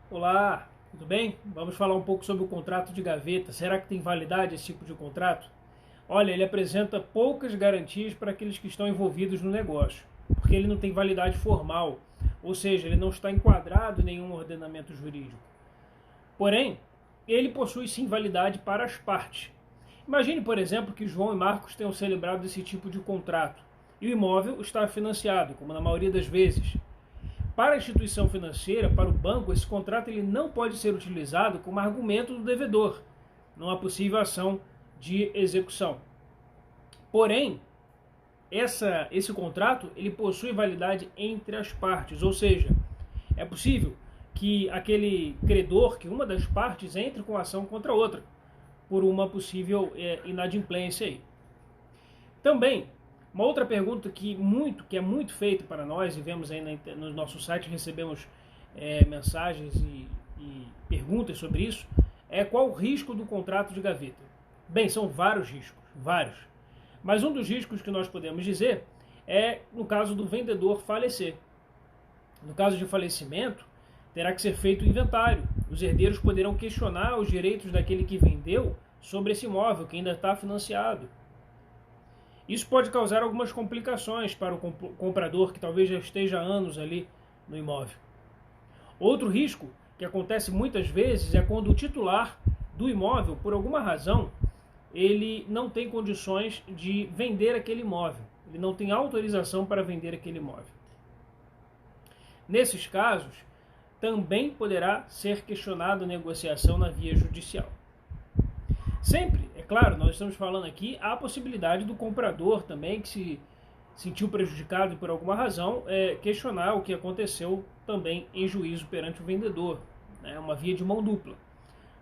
Olá, tudo bem? Vamos falar um pouco sobre o contrato de gaveta. Será que tem validade esse tipo de contrato? Olha, ele apresenta poucas garantias para aqueles que estão envolvidos no negócio, porque ele não tem validade formal, ou seja, ele não está enquadrado em nenhum ordenamento jurídico. Porém, ele possui sim validade para as partes. Imagine, por exemplo, que João e Marcos tenham celebrado esse tipo de contrato e o imóvel está financiado, como na maioria das vezes. Para a instituição financeira, para o banco, esse contrato ele não pode ser utilizado como argumento do devedor, numa possível ação de execução. Porém, esse contrato ele possui validade entre as partes, ou seja, é possível que aquele credor, que uma das partes entre com ação contra a outra, por uma possível inadimplência aí. Também, uma outra pergunta que é muito feita para nós, e vemos aí no nosso site, recebemos mensagens e perguntas sobre isso, é qual o risco do contrato de gaveta? Bem, são vários riscos, vários. Mas um dos riscos que nós podemos dizer é no caso do vendedor falecer. No caso de falecimento, terá que ser feito o inventário. Os herdeiros poderão questionar os direitos daquele que vendeu sobre esse imóvel que ainda está financiado. Isso pode causar algumas complicações para o comprador que talvez já esteja há anos ali no imóvel. Outro risco que acontece muitas vezes é quando o titular do imóvel, por alguma razão, ele não tem condições de vender aquele imóvel. Ele não tem autorização para vender aquele imóvel. Nesses casos, também poderá ser questionada a negociação na via judicial. Sempre, é claro, nós estamos falando aqui a possibilidade do comprador também, que se sentiu prejudicado por alguma razão, questionar o que aconteceu também em juízo perante o vendedor. É uma via de mão dupla.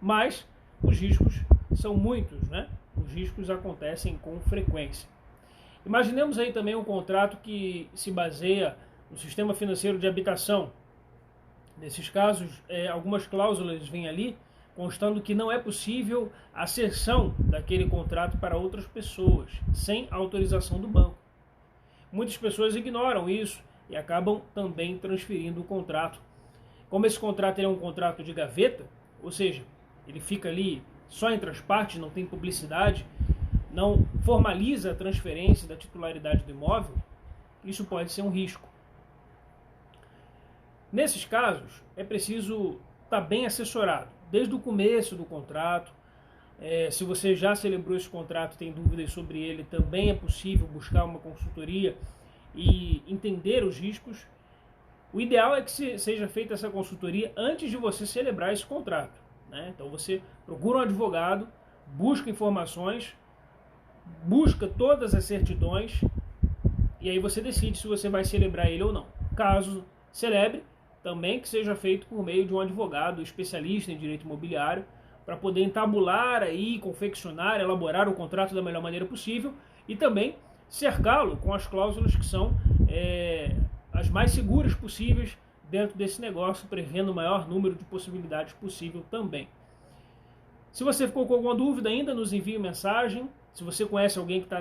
Mas os riscos são muitos, né? Os riscos acontecem com frequência. Imaginemos aí também um contrato que se baseia no sistema financeiro de habitação. Nesses casos, algumas cláusulas vêm ali constando que não é possível a cessão daquele contrato para outras pessoas, sem autorização do banco. Muitas pessoas ignoram isso e acabam também transferindo o contrato. Como esse contrato é um contrato de gaveta, ou seja, ele fica ali só entre as partes, não tem publicidade, não formaliza a transferência da titularidade do imóvel, isso pode ser um risco. Nesses casos, é preciso estar bem assessorado, desde o começo do contrato. Se você já celebrou esse contrato e tem dúvidas sobre ele, também é possível buscar uma consultoria e entender os riscos. O ideal é que seja feita essa consultoria antes de você celebrar esse contrato, né? Então você procura um advogado, busca informações, busca todas as certidões e aí você decide se você vai celebrar ele ou não. Caso celebre, também que seja feito por meio de um advogado especialista em direito imobiliário, para poder entabular aí, confeccionar, elaborar o contrato da melhor maneira possível e também cercá-lo com as cláusulas que são as mais seguras possíveis dentro desse negócio, prevendo o maior número de possibilidades possível também. Se você ficou com alguma dúvida ainda, nos envie mensagem. Se você conhece alguém que está